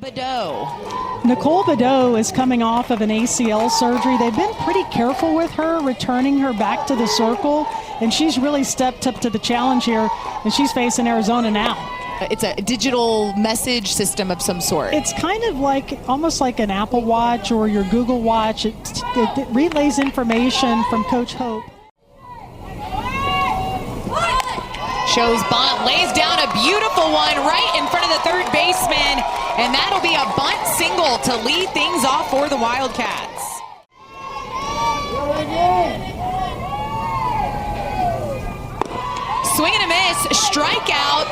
Bedeau. Nicole Bedeau is coming off of an ACL surgery. They've been pretty careful with her, returning her back to the circle, and she's really stepped up to the challenge here, and she's facing Arizona now. It's a digital message system of some sort. It's kind of like, almost like an Apple Watch or your Google Watch. It relays information from Coach Hope. Shows bunt, lays down a beautiful one right in front of the third baseman, and that'll be a bunt single to lead things off for the Wildcats. Swing and a miss, strikeout.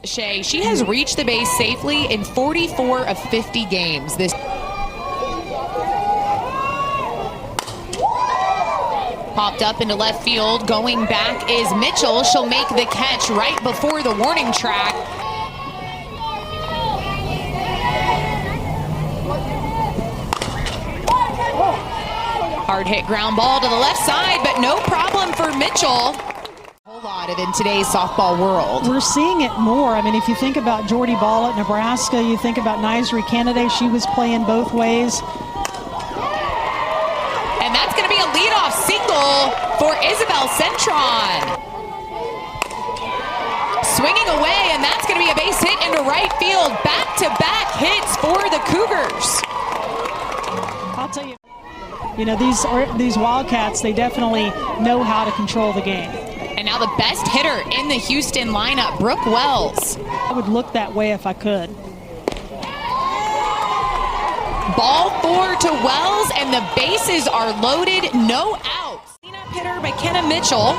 Shea, she has reached the base safely in 44 of 50 games. This popped up into left field. Going back is Mitchell. She'll make the catch right before the warning track. Hard hit ground ball to the left side, but no problem for Mitchell. A lot of in today's softball world. We're seeing it more. I mean, if you think about Jordy Ball at Nebraska, you think about Nysri Kennedy, she was playing both ways. And that's going to be a leadoff single for Isabel Centron. Swinging away, and that's going to be a base hit into right field. Back-to-back hits for the Cougars. I'll tell you, these Wildcats, they definitely know how to control the game. And now the best hitter in the Houston lineup, Brooke Wells. I would look that way if I could. Ball 4 to Wells, and the bases are loaded, no outs. Cleanup hitter McKenna Mitchell.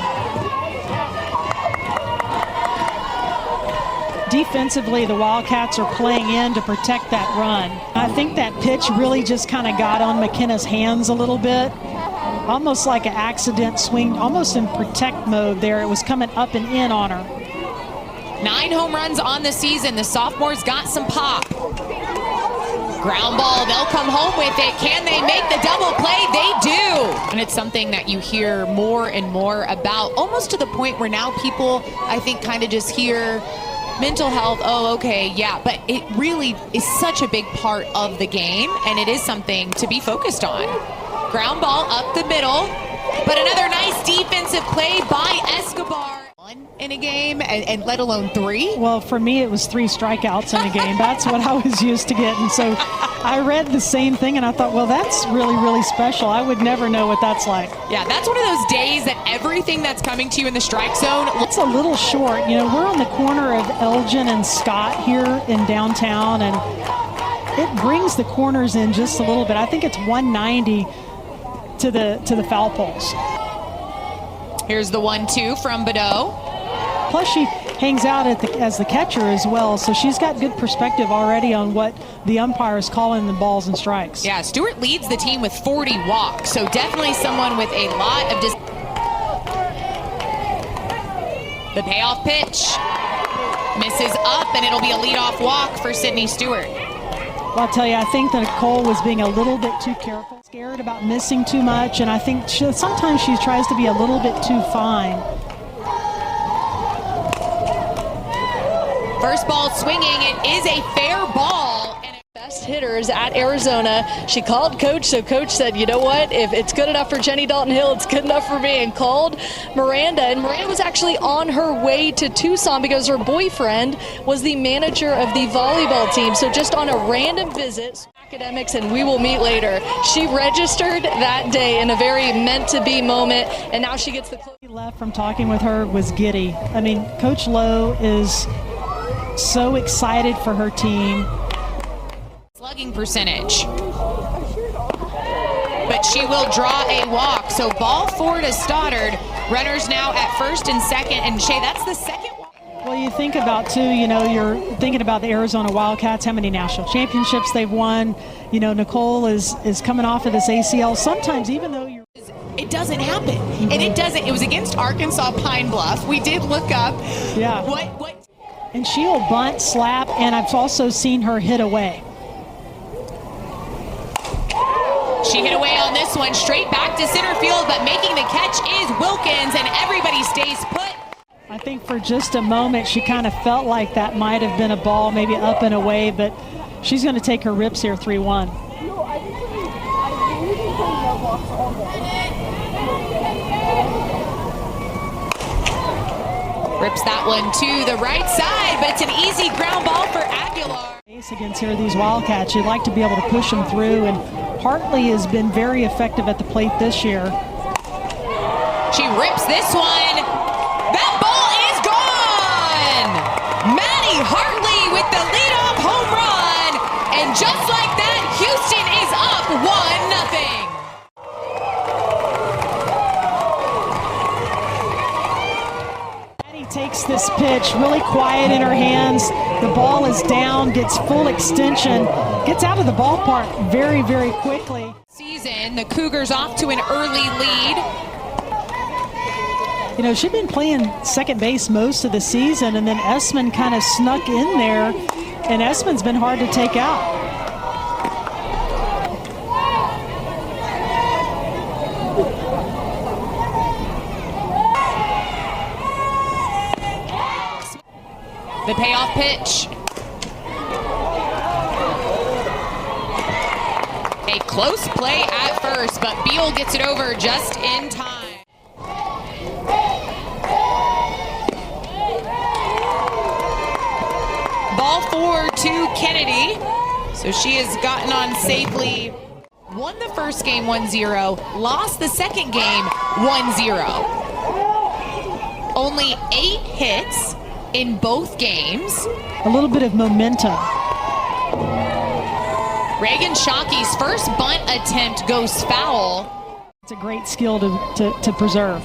Defensively, the Wildcats are playing in to protect that run. I think that pitch really just kind of got on McKenna's hands a little bit. Almost like an accident swing, almost in protect mode there. It was coming up and in on her. 9 home runs on the season. The sophomores got some pop. Ground ball, they'll come home with it. Can they make the double play? They do. And it's something that you hear more and more about, almost to the point where now people, I think, kind of just hear mental health, oh, okay, yeah. But it really is such a big part of the game, and it is something to be focused on. Ground ball up the middle, but another nice defensive play by Escobar. 1 in a game, and let alone 3? Well, for me, it was 3 strikeouts in a game. That's what I was used to getting. So I read the same thing, and I thought, well, that's really, really special. I would never know what that's like. Yeah, that's one of those days that everything that's coming to you in the strike zone. It's a little short. We're on the corner of Elgin and Scott here in downtown, and it brings the corners in just a little bit. I think it's 190 to the foul poles. Here's the 1-2 from Bedeau. Plus she hangs out as the catcher as well, so she's got good perspective already on what the umpire is calling the balls and strikes. Yeah, Stewart leads the team with 40 walks, so definitely someone with a lot of the payoff pitch misses up, and it'll be a leadoff walk for Sydney Stewart. Well, I'll tell you, I think that Nicole was being a little bit too careful, scared about missing too much, and I think sometimes she tries to be a little bit too fine. First ball swinging, it is a fair ball. Best hitters at Arizona. She called Coach, so Coach said, you know what, if it's good enough for Jenny Dalton-Hill, it's good enough for me, and called Miranda. And Miranda was actually on her way to Tucson because her boyfriend was the manager of the volleyball team. So just on a random visit, academics, and we will meet later. She registered that day in a very meant-to-be moment, and now she gets the close. Left from talking with her was giddy. I mean, Coach Lowe is so excited for her team. Slugging percentage. But she will draw a walk. So ball 4 to Stoddard. Runners now at first and second. And Shea, that's the second walk. Well, you think about, too, you're thinking about the Arizona Wildcats, how many national championships they've won. Nicole is coming off of this ACL. Sometimes, even though you're... It doesn't happen. And it doesn't. It was against Arkansas Pine Bluff. We did look up. Yeah. What? And she'll bunt, slap, and I've also seen her hit away. She hit away on this one, straight back to center field, but making the catch is Wilkins, and everybody stays put. I think for just a moment she kind of felt like that might have been a ball, maybe up and away, but she's going to take her rips here 3-1. Rips that one to the right side, but it's an easy ground ball for Aguilar. Against here, these Wildcats, you'd like to be able to push them through, and Hartley has been very effective at the plate this year. She rips this one. That ball is gone! Maddie Hartley with the leadoff home run, and just like that, Houston is up 1-0. Takes this pitch really quiet in her hands. The ball is down, gets full extension, gets out of the ballpark very, very quickly. Season, the Cougars off to an early lead. You know, she'd been playing second base most of the season, and then Essman kind of snuck in there, and Essman's been hard to take out. The payoff pitch. A close play at first, but Beal gets it over just in time. Ball 4 to Kennedy. So she has gotten on safely. Won the first game 1-0, lost the second game 1-0. Only 8 hits in both games. A little bit of momentum. Reagan Shockey's first bunt attempt goes foul. It's a great skill to preserve.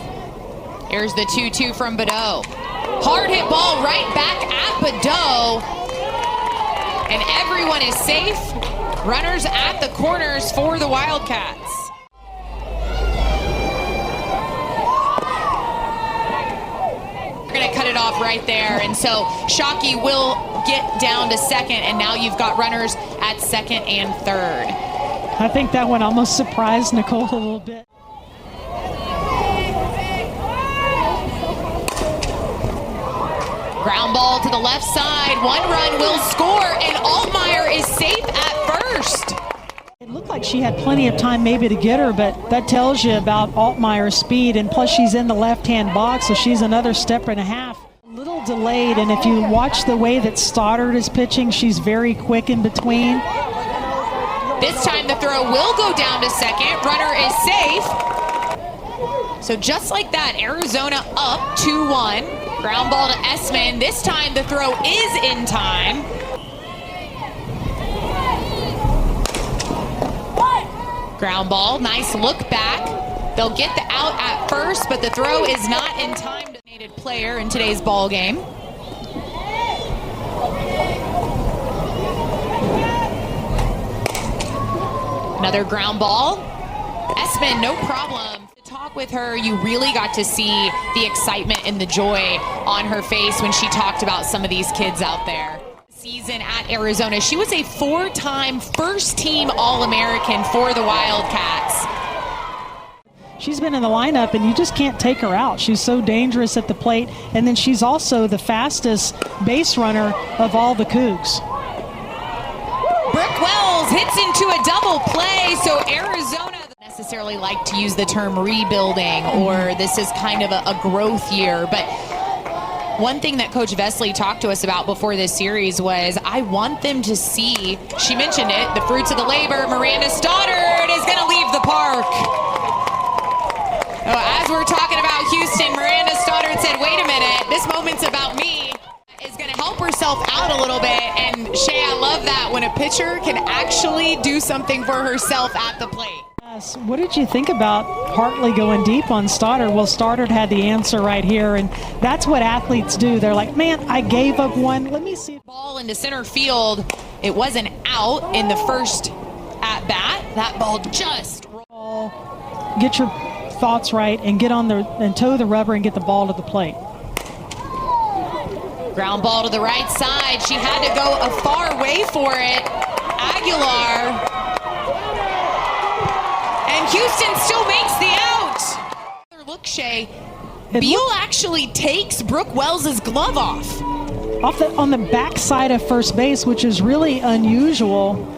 Here's the 2-2 from Badeau. Hard hit ball right back at Badeau. And everyone is safe. Runners at the corners for the Wildcats. Going to cut it off right there, and so Shockey will get down to second, and now you've got runners at second and third. I think that one almost surprised Nicole a little bit. Ground ball to the left side, 1 run will score, and Altmaier is safe at first. It looked like she had plenty of time maybe to get her, but that tells you about Altmaier's speed, and plus she's in the left-hand box, so she's another step and a half. A little delayed, and if you watch the way that Stoddard is pitching, she's very quick in between. This time the throw will go down to second. Runner is safe. So just like that, Arizona up 2-1. Ground ball to Essman. This time the throw is in time. Ground ball, nice look back. They'll get the out at first, but the throw is not in time. Designated player in today's ball game. Another ground ball. Essman, no problem. To talk with her, you really got to see the excitement and the joy on her face when she talked about some of these kids out there. Season at Arizona. She was a 4-time first-team All-American for the Wildcats. She's been in the lineup, and you just can't take her out. She's so dangerous at the plate, and then she's also the fastest base runner of all the Cougs. Brooke Wells hits into a double play, so Arizona doesn't necessarily like to use the term rebuilding or this is kind of a growth year, but one thing that Coach Vesley talked to us about before this series was, I want them to see, she mentioned it, the fruits of the labor. Miranda Stoddard is going to leave the park. As we're talking about Houston, Miranda Stoddard said, wait a minute, this moment's about me. Is going to help herself out a little bit. And Shay, I love that when a pitcher can actually do something for herself at the plate. Yes. What did you think about Hartley going deep on Stoddard? Well, Stoddard had the answer right here, and that's what athletes do. They're like, man, I gave up one. Let me see. Ball into center field. It wasn't out in the first at bat. That ball just rolled. Get your thoughts right and get on and toe the rubber and get the ball to the plate. Ground ball to the right side. She had to go a far way for it. Aguilar. And Houston still makes the out. Look, Shay, Beal actually takes Brooke Wells' glove off. On the backside of first base, which is really unusual.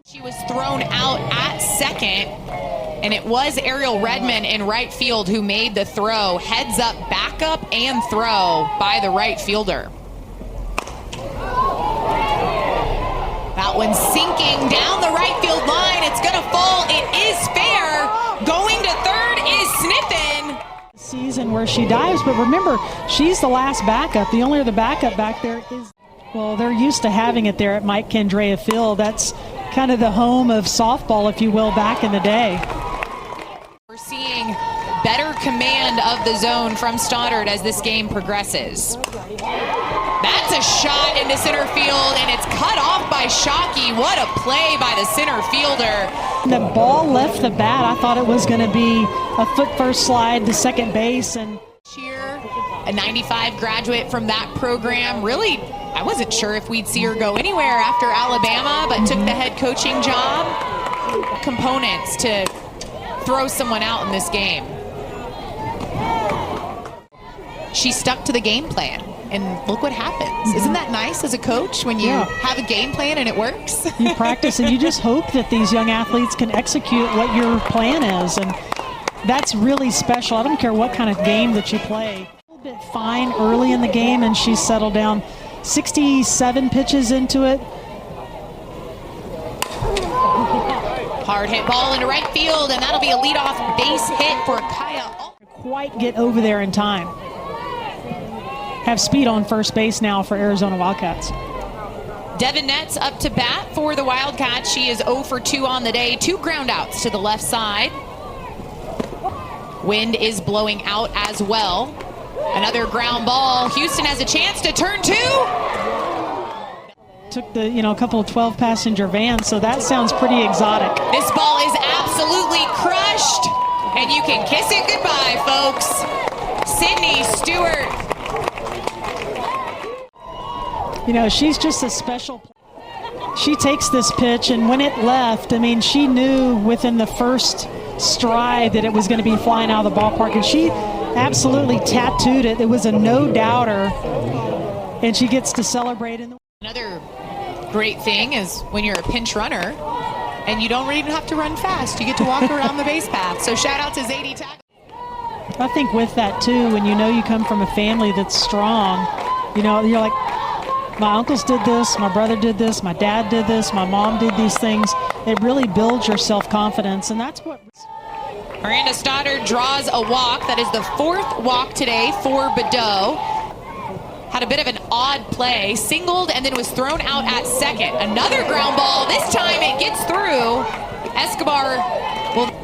She was thrown out at second, and it was Ariel Redmond in right field who made the throw. Heads up, backup, and throw by the right fielder. That one's sinking down the right field line. It's going to fall. It is fair. Going to third is Sniffen. Season where she dives, but remember, she's the last backup. The only other backup back there is, well, they're used to having it there at Mike Kendrea Field. That's kind of the home of softball, if you will, back in the day. We're seeing better command of the zone from Stoddard as this game progresses. That's a shot into center field, and it's cut off by Shockey. What a play by the center fielder. The ball left the bat. I thought it was going to be a foot first slide to second base. And Cheer, a 95 graduate from that program. Really, I wasn't sure if we'd see her go anywhere after Alabama, but took the head coaching job. Components to throw someone out in this game. She stuck to the game plan, and look what happens. Isn't that nice as a coach when you have a game plan and it works? You practice, and you just hope that these young athletes can execute what your plan is, and that's really special. I don't care what kind of game that you play. A little bit fine early in the game, and she's settled down. 67 pitches into it. Hard hit ball into right field, and that'll be a leadoff base hit for Kaya. Quite get over there in time. Have speed on first base now for Arizona Wildcats. Devin Netz up to bat for the Wildcats. She is 0 for 2 on the day. 2 groundouts to the left side. Wind is blowing out as well. Another ground ball. Houston has a chance to turn 2. Took the, a couple of 12-passenger vans, so that sounds pretty exotic. This ball is absolutely crushed, and you can kiss it goodbye, folks. Sydney Stewart. She's just a special player. She takes this pitch, and when it left, she knew within the first stride that it was going to be flying out of the ballpark, and she absolutely tattooed it. It was a no-doubter, and she gets to celebrate. Another great thing is when you're a pinch runner, and you don't even have to run fast. You get to walk around the base path. So shout out to Zadie Tackle. I think with that, too, when you come from a family that's strong, you're like, my uncles did this, my brother did this, my dad did this, my mom did these things. It really builds your self-confidence, and that's what... Miranda Stoddard draws a walk. That is the 4th walk today for Badeau. Had a bit of an odd play, singled and then was thrown out at second. Another ground ball. This time it gets through. Escobar,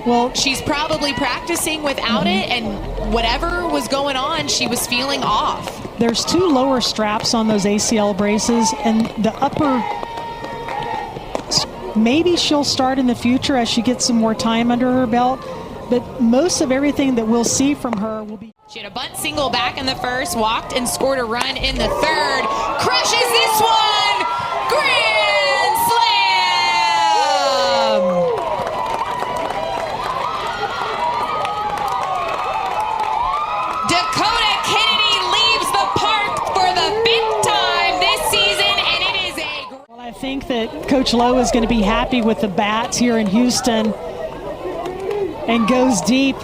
well, she's probably practicing without it, and whatever was going on, she was feeling off. There's 2 lower straps on those ACL braces, and the upper, maybe she'll start in the future as she gets some more time under her belt, but most of everything that we'll see from her will be... She had a bunt single back in the first, walked and scored a run in the third. Crushes this one! Grand slam! Dakota Kennedy leaves the park for the 5th time this season, and it is a... Well, I think that Coach Lowe is going to be happy with the bats here in Houston and goes deep.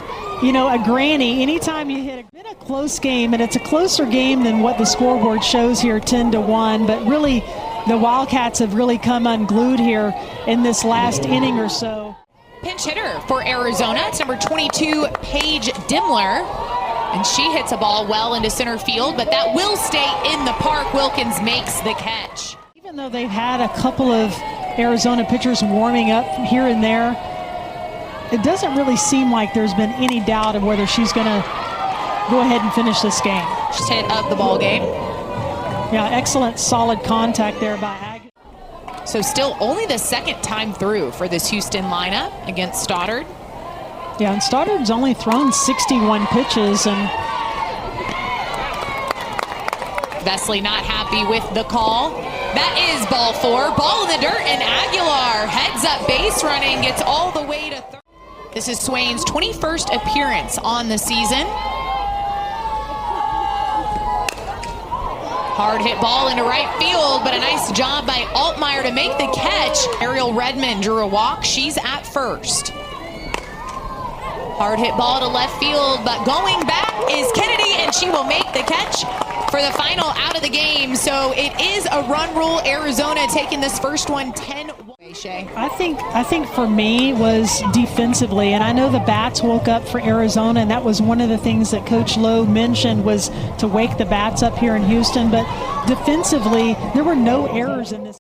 A granny, anytime you hit been a close game, and it's a closer game than what the scoreboard shows here, 10-1, but really the Wildcats have really come unglued here in this last inning or so. Pinch hitter for Arizona, it's number 22, Paige Dimmler, and she hits a ball well into center field, but that will stay in the park. Wilkins makes the catch. Even though they've had a couple of Arizona pitchers warming up here and there, it doesn't really seem like there's been any doubt of whether she's going to go ahead and finish this game. Just hit of the ball game. Yeah, excellent, solid contact there by Ag. So still only the 2nd time through for this Houston lineup against Stoddard. Yeah, and Stoddard's only thrown 61 pitches, and Vesley not happy with the call. That is ball 4. Ball in the dirt, and Aguilar heads up base running, gets all the way to third. This is Swain's 21st appearance on the season. Hard hit ball into right field, but a nice job by Altmaier to make the catch. Ariel Redmond drew a walk. She's at first. Hard hit ball to left field, but going back is Kennedy, and she will make the catch for the final out of the game. So it is a run rule. Arizona taking this first one 10-1. I think for me was defensively, and I know the bats woke up for Arizona, and that was one of the things that Coach Lowe mentioned was to wake the bats up here in Houston. But defensively, there were no errors in this.